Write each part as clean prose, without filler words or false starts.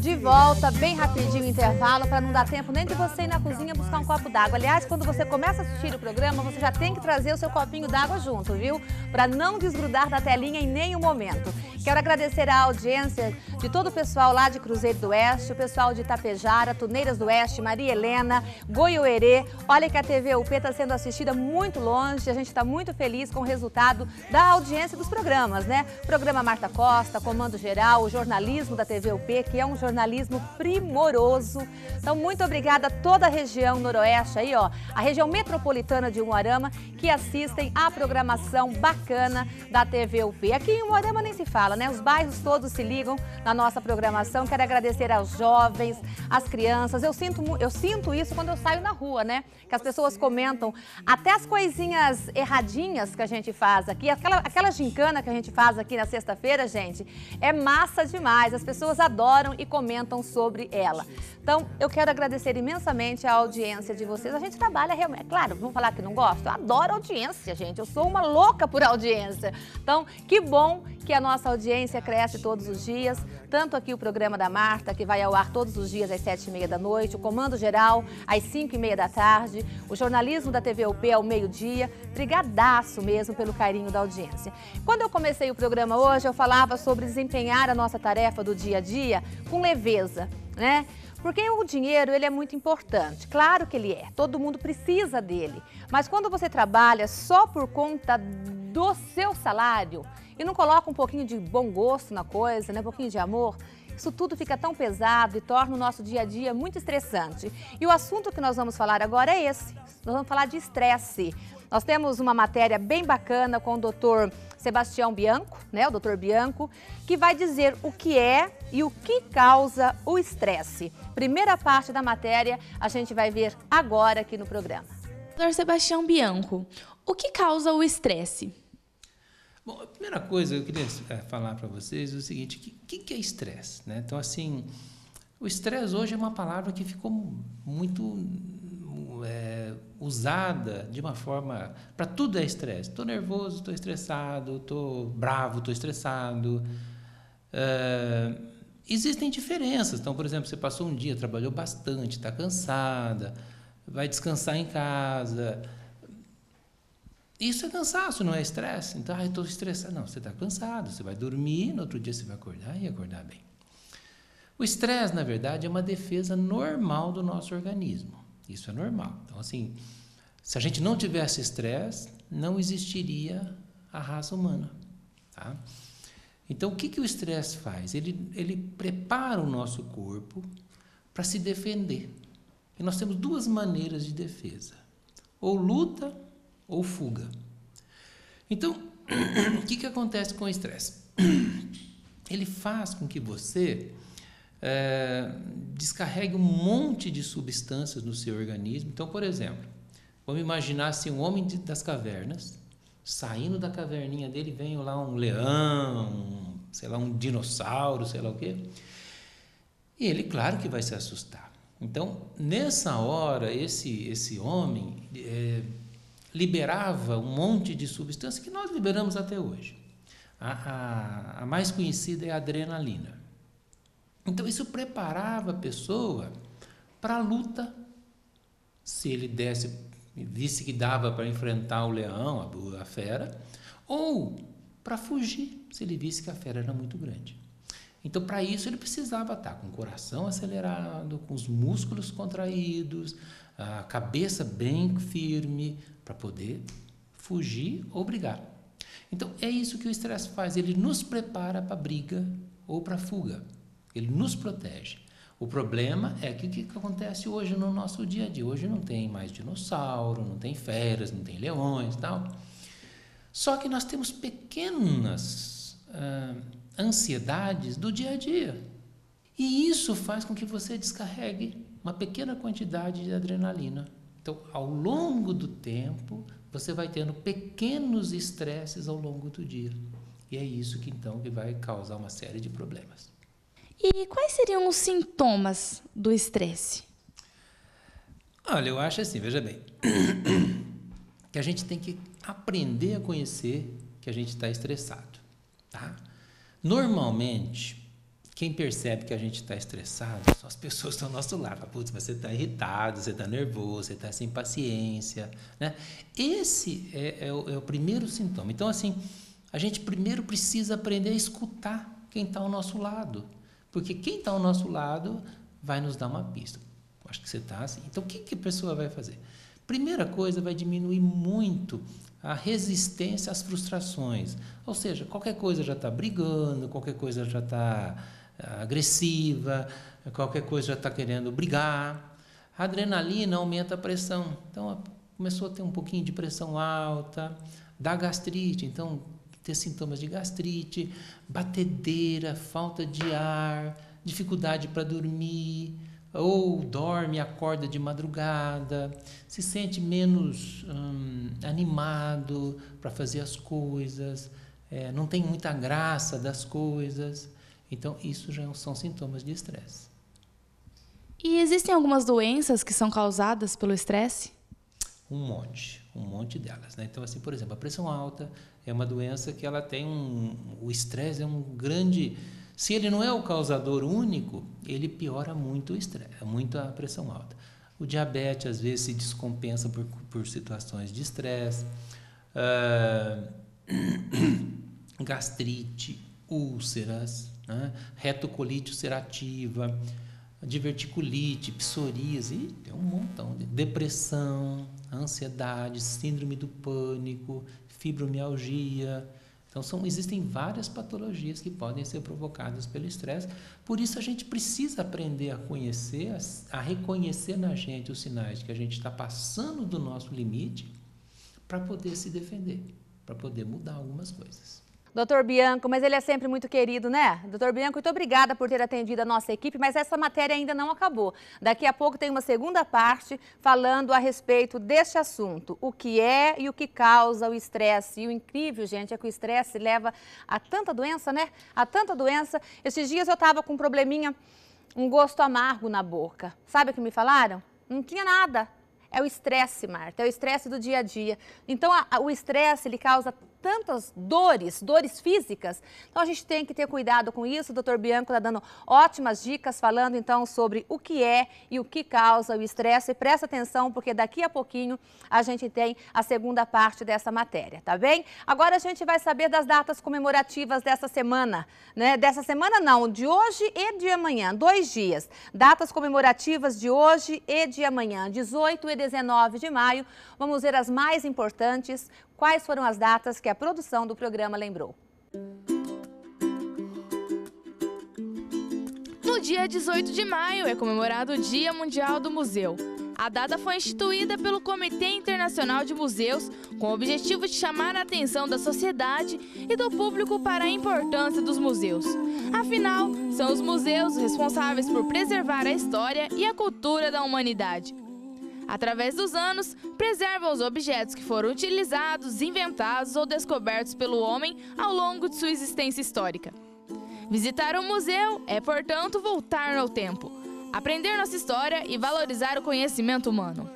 De volta, bem rapidinho o intervalo, para não dar tempo nem de você ir na cozinha buscar um copo d'água. Aliás, quando você começa a assistir o programa, você já tem que trazer o seu copinho d'água junto, viu? Para não desgrudar da telinha em nenhum momento. Quero agradecer a audiência de todo o pessoal lá de Cruzeiro do Oeste, o pessoal de Itapejara, Tuneiras do Oeste, Maria Helena, Goiôerê. Olha que a TV UP está sendo assistida muito longe, a gente está muito feliz com o resultado da audiência dos programas, né? Programa Marta Costa, Comando Geral, o jornalismo da TV UP, que é um jornalismo primoroso. Então, muito obrigada a toda a região noroeste aí, ó, a região metropolitana de Umuarama, que assistem à programação bacana da TV UP. Aqui em Umuarama nem se fala, né? Os bairros todos se ligam na nossa programação. Quero agradecer aos jovens, às crianças. Eu sinto isso quando eu saio na rua, né? Que as pessoas comentam até as coisinhas erradinhas que a gente faz aqui. Aquela gincana que a gente faz aqui na sexta-feira, gente, é massa demais. As pessoas adoram e comentam sobre ela. Então, eu quero agradecer imensamente a audiência de vocês. A gente trabalha realmente, claro, vamos falar que não gosto? Eu adoro audiência, gente. Eu sou uma louca por audiência. Então, que bom que a nossa audiência cresce todos os dias. Tanto aqui o programa da Marta, que vai ao ar todos os dias às 7h30 da noite, o Comando Geral às 5h30 da tarde, o jornalismo da TV UP ao meio-dia. Brigadaço mesmo pelo carinho da audiência. Quando eu comecei o programa hoje, eu falava sobre desempenhar a nossa tarefa do dia a dia com leveza, né? Porque o dinheiro, ele é muito importante, claro que ele é, todo mundo precisa dele. Mas quando você trabalha só por conta do seu salário e não coloca um pouquinho de bom gosto na coisa, né, um pouquinho de amor, isso tudo fica tão pesado e torna o nosso dia a dia muito estressante. E o assunto que nós vamos falar agora é esse, nós vamos falar de estresse. Nós temos uma matéria bem bacana com o doutor Sebastião Bianco, né, o doutor Bianco, que vai dizer o que é e o que causa o estresse. Primeira parte da matéria a gente vai ver agora aqui no programa. Doutor Sebastião Bianco, o que causa o estresse? Bom, a primeira coisa que eu queria falar para vocês é o seguinte, o que é estresse, né? Então, assim, o estresse hoje é uma palavra que ficou muito usada de uma forma... Para tudo é estresse. Estou nervoso, estou estressado, estou bravo, estou estressado. Existem diferenças. Então, por exemplo, você passou um dia, trabalhou bastante, está cansada, vai descansar em casa. Isso é cansaço, não é estresse. Então, estou estressado. Não, você está cansado, você vai dormir, no outro dia você vai acordar e acordar bem. O estresse, na verdade, é uma defesa normal do nosso organismo. Isso é normal. Então, assim, se a gente não tivesse estresse, não existiria a raça humana. Tá? Então, o que o estresse faz? Ele prepara o nosso corpo para se defender. E nós temos duas maneiras de defesa. Ou luta ou fuga. Então, o que acontece com o estresse? Ele faz com que você descarregue um monte de substâncias no seu organismo. Então, por exemplo, vamos imaginar assim, um homem das cavernas, saindo da caverninha dele, vem lá um leão, sei lá, um dinossauro, sei lá o quê. E ele, claro que vai se assustar. Então, nessa hora, esse homem liberava um monte de substâncias que nós liberamos até hoje. A mais conhecida é a adrenalina. Então, isso preparava a pessoa para a luta. Se ele visse que dava para enfrentar o leão, a fera, ou para fugir, se ele visse que a fera era muito grande. Então, para isso, ele precisava estar com o coração acelerado, com os músculos contraídos, a cabeça bem firme, para poder fugir ou brigar. Então, é isso que o estresse faz. Ele nos prepara para a briga ou para a fuga. Ele nos protege. O problema é que o que acontece hoje no nosso dia a dia? Hoje não tem mais dinossauro, não tem feras, não tem leões e tal. Só que nós temos pequenas ansiedades do dia a dia. E isso faz com que você descarregue uma pequena quantidade de adrenalina. Então, ao longo do tempo, você vai tendo pequenos estresses ao longo do dia. E é isso que, então, que vai causar uma série de problemas. E quais seriam os sintomas do estresse? Olha, eu acho assim, veja bem. que a gente tem que aprender a conhecer que a gente está estressado, tá? Normalmente, quem percebe que a gente está estressado são as pessoas que estão ao nosso lado. Putz, você está irritado, você está nervoso, você está sem paciência, né? Esse é o primeiro sintoma. Então, assim, a gente primeiro precisa aprender a escutar quem está ao nosso lado, porque quem está ao nosso lado vai nos dar uma pista. Acho que você está assim. Então, o que a pessoa vai fazer? Primeira coisa, vai diminuir muito a resistência às frustrações. Ou seja, qualquer coisa já está brigando, qualquer coisa já está agressiva, qualquer coisa já está querendo brigar. A adrenalina aumenta a pressão. Então, começou a ter um pouquinho de pressão alta, dá gastrite. Então, ter sintomas de gastrite, batedeira, falta de ar, dificuldade para dormir, ou dorme e acorda de madrugada, se sente menos animado para fazer as coisas, não tem muita graça das coisas. Então, isso já são sintomas de estresse. E existem algumas doenças que são causadas pelo estresse? Um monte delas, né? Então, assim, por exemplo, a pressão alta é uma doença que ela tem o estresse é um grande... Se ele não é o causador único, ele piora muito o estresse, muito a pressão alta. O diabetes, às vezes, se descompensa por situações de estresse. Gastrite, úlceras, né? Retocolite ulcerativa, diverticulite, psoríase, tem um montão. Depressão, ansiedade, síndrome do pânico, fibromialgia. Então, existem várias patologias que podem ser provocadas pelo estresse. Por isso, a gente precisa aprender a conhecer, a reconhecer na gente os sinais de que a gente está passando do nosso limite para poder se defender, para poder mudar algumas coisas. Doutor Bianco, mas ele é sempre muito querido, né? Doutor Bianco, muito obrigada por ter atendido a nossa equipe, mas essa matéria ainda não acabou. Daqui a pouco tem uma segunda parte falando a respeito deste assunto, o que é e o que causa o estresse. E o incrível, gente, é que o estresse leva a tanta doença, né? A tanta doença. Esses dias eu estava com um probleminha, um gosto amargo na boca. Sabe o que me falaram? Não tinha nada. É o estresse, Marta, é o estresse do dia a dia. Então, o estresse, ele causa tantas dores físicas. Então, a gente tem que ter cuidado com isso. O doutor Bianco está dando ótimas dicas, falando, então, sobre o que é e o que causa o estresse. Presta atenção, porque daqui a pouquinho a gente tem a segunda parte dessa matéria, tá bem? Agora, a gente vai saber das datas comemorativas dessa semana, né? Dessa semana não, de hoje e de amanhã, 2 dias. Datas comemorativas de hoje e de amanhã, 18 e 19 de maio. Vamos ver as mais importantes. Quais foram as datas que a produção do programa lembrou? No dia 18 de maio é comemorado o Dia Mundial do Museu. A data foi instituída pelo Comitê Internacional de Museus com o objetivo de chamar a atenção da sociedade e do público para a importância dos museus. Afinal, são os museus responsáveis por preservar a história e a cultura da humanidade. Através dos anos, preservam os objetos que foram utilizados, inventados ou descobertos pelo homem ao longo de sua existência histórica. Visitar um museu é, portanto, voltar ao tempo, aprender nossa história e valorizar o conhecimento humano.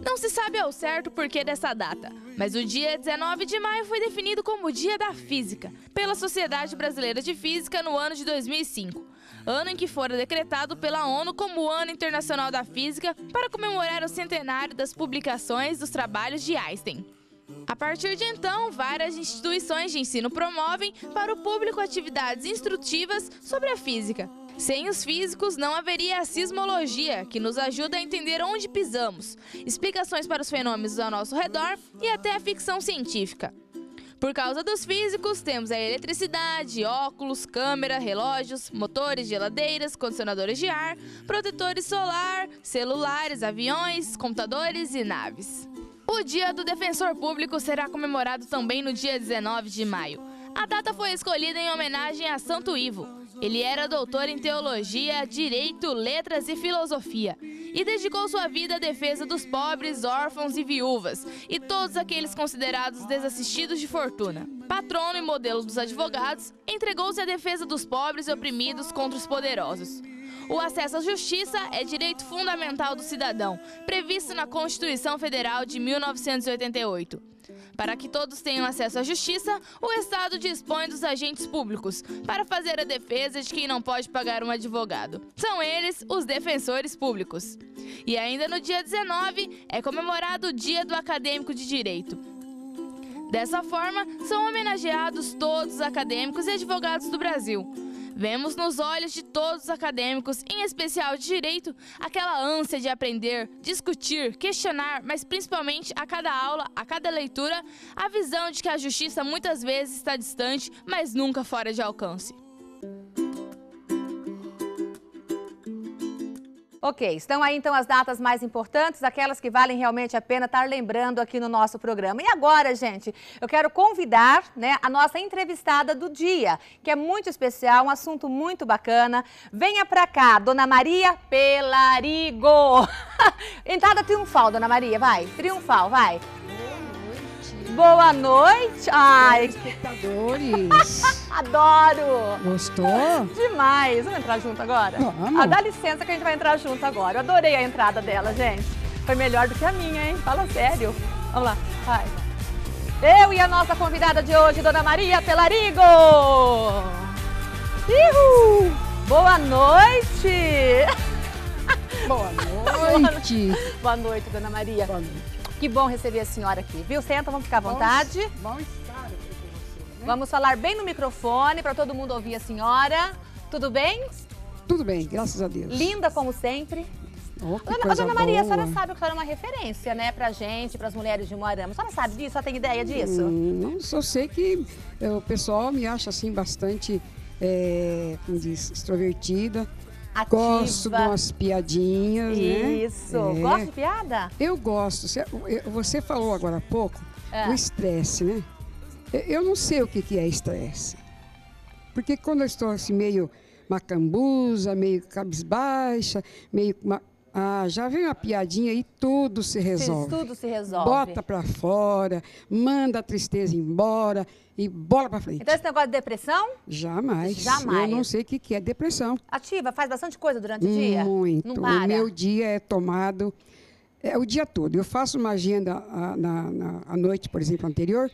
Não se sabe ao certo o porquê dessa data, mas o dia 19 de maio foi definido como o Dia da Física, pela Sociedade Brasileira de Física no ano de 2005. Ano em que fora decretado pela ONU como o Ano Internacional da Física para comemorar o centenário das publicações dos trabalhos de Einstein. A partir de então, várias instituições de ensino promovem para o público atividades instrutivas sobre a física. Sem os físicos, não haveria a sismologia, que nos ajuda a entender onde pisamos, explicações para os fenômenos ao nosso redor e até a ficção científica. Por causa dos físicos, temos a eletricidade, óculos, câmera, relógios, motores, geladeiras, condicionadores de ar, protetores solar, celulares, aviões, computadores e naves. O Dia do Defensor Público será comemorado também no dia 19 de maio. A data foi escolhida em homenagem a Santo Ivo. Ele era doutor em teologia, direito, letras e filosofia e dedicou sua vida à defesa dos pobres, órfãos e viúvas e todos aqueles considerados desassistidos de fortuna. Patrono e modelo dos advogados, entregou-se à defesa dos pobres e oprimidos contra os poderosos. O acesso à justiça é direito fundamental do cidadão, previsto na Constituição Federal de 1988. Para que todos tenham acesso à justiça, o Estado dispõe dos agentes públicos para fazer a defesa de quem não pode pagar um advogado. São eles os defensores públicos. E ainda no dia 19 é comemorado o Dia do Acadêmico de Direito. Dessa forma, são homenageados todos os acadêmicos e advogados do Brasil. Vemos nos olhos de todos os acadêmicos, em especial de direito, aquela ânsia de aprender, discutir, questionar, mas principalmente a cada aula, a cada leitura, a visão de que a justiça muitas vezes está distante, mas nunca fora de alcance. Ok, estão aí então as datas mais importantes, aquelas que valem realmente a pena estar lembrando aqui no nosso programa. E agora, gente, eu quero convidar, né, a nossa entrevistada do dia, que é muito especial, um assunto muito bacana. Venha pra cá, Dona Maria Pelarigo. Entrada triunfal, Dona Maria, vai, triunfal, vai. Boa noite. Ai, espectadores. Adoro. Gostou? Demais. Vamos entrar junto agora? Vamos. Dá licença que a gente vai entrar junto agora. Eu adorei a entrada dela, gente. Foi melhor do que a minha, hein? Fala sério. Vamos lá, vai. Eu e a nossa convidada de hoje, Dona Maria Pelarigo. Uhul. Boa noite. Boa noite. Boa noite, Dona Maria. Boa noite. Que bom receber a senhora aqui, viu? Senta, vamos ficar à vontade. Bom estar aqui com você, né? Vamos falar bem no microfone para todo mundo ouvir a senhora. Tudo bem? Tudo bem, graças a Deus. Linda como sempre. Oh, que coisa Dona Maria, a boa. senhora sabe que a senhora é uma referência, né, pra gente, pras mulheres de Umuarama. A senhora sabe disso? A senhora tem ideia disso? Não, só sei que o pessoal me acha assim bastante, como diz, extrovertida. Ativa. Gosto de umas piadinhas, né? Isso. Gosta de piada? Eu gosto. Você falou agora há pouco do estresse, né? Eu não sei o que é estresse. Porque quando eu estou assim meio macambuza, meio cabisbaixa, meio... já vem uma piadinha e tudo se resolve. Tudo se resolve. Bota pra fora, manda a tristeza embora e bola pra frente. Então esse negócio de depressão? Jamais. Jamais. Eu não sei o que é depressão. Ativa, faz bastante coisa durante o dia? Muito. Não para? O meu dia é tomado o dia todo. Eu faço uma agenda à noite, por exemplo, anterior,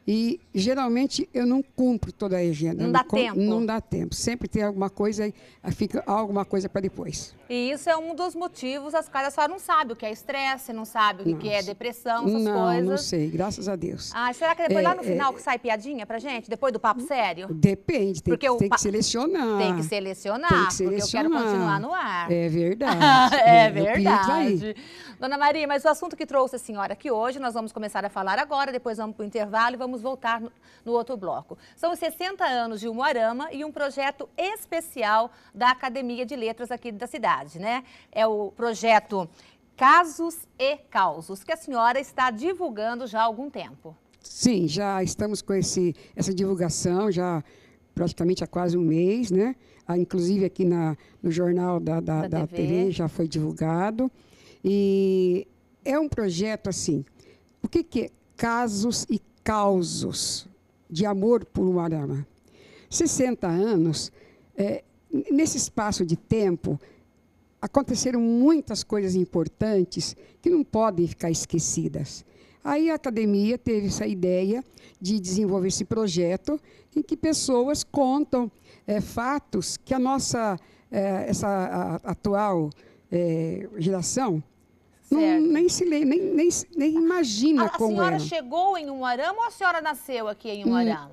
e geralmente eu não cumpro toda a agenda. Não dá tempo? Não dá tempo. Sempre tem alguma coisa, fica alguma coisa para depois. E isso é um dos motivos às quais a senhora não sabe o que é estresse, não sabe o que é depressão, essas coisas. Não sei, graças a Deus. Será que depois lá no final que sai piadinha pra gente? Depois do papo sério? Depende, tem que selecionar. Tem que selecionar, porque eu quero continuar no ar. É verdade. É verdade. Dona Maria, mas o assunto que trouxe a senhora aqui hoje, nós vamos começar a falar agora, depois vamos para o intervalo e vamos voltar no outro bloco. São os 60 anos de Umuarama e um projeto especial da Academia de Letras aqui da cidade, né? É o projeto Casos e Causos, que a senhora está divulgando já há algum tempo. Sim, já estamos com essa divulgação, já praticamente há quase um mês, né? Inclusive aqui no jornal da TV já foi divulgado. E é um projeto assim, o que é Casos e Causos de amor por Umuarama? 60 anos, nesse espaço de tempo, aconteceram muitas coisas importantes que não podem ficar esquecidas. Aí a academia teve essa ideia de desenvolver esse projeto em que pessoas contam fatos que a nossa essa atual geração nem imagina como era. A senhora chegou em Umuarama ou a senhora nasceu aqui em Umuarama?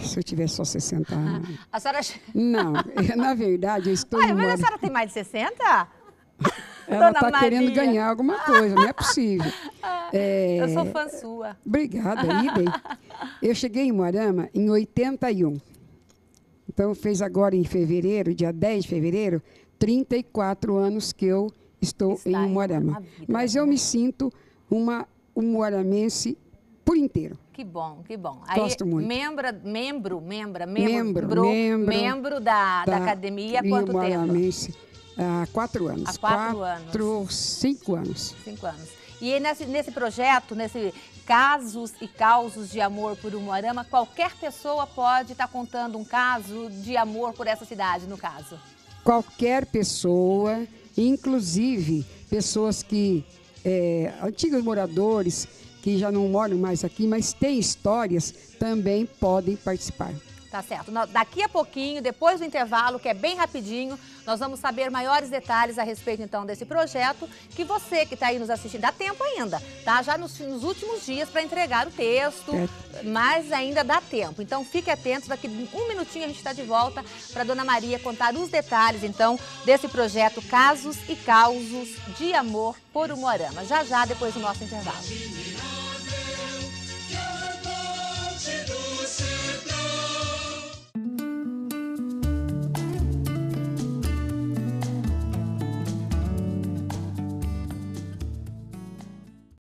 Se eu tivesse só 60 anos. A senhora... Não, na verdade eu estou em Mas a senhora tem mais de 60? Ela está querendo ganhar alguma coisa, não é possível. Eu sou fã sua. Obrigada, idem. Eu cheguei em Umuarama em 81. Então, fez agora em fevereiro, dia 10 de fevereiro, 34 anos que eu estou em Umuarama. Mas eu me sinto uma umuaramense por inteiro. Que bom, que bom. Gosto muito. Membro da academia há quanto tempo? Há 4 anos. Há 4 anos. 5 anos. 5 anos. E nesse projeto, nesse Casos e Causos de Amor por Umuarama, qualquer pessoa pode estar contando um caso de amor por essa cidade, no caso? qualquer pessoa, inclusive pessoas que, antigos moradores, que já não moram mais aqui, mas têm histórias, também podem participar. Tá certo. Daqui a pouquinho, depois do intervalo, que é bem rapidinho, nós vamos saber maiores detalhes a respeito, então, desse projeto, que você que está aí nos assistindo, dá tempo ainda, tá? Já nos últimos dias para entregar o texto, mas ainda dá tempo. Então, fique atento, daqui um minutinho a gente está de volta para a Dona Maria contar os detalhes, então, desse projeto Casos e Causos de Amor por Umuarama. Já, depois do nosso intervalo.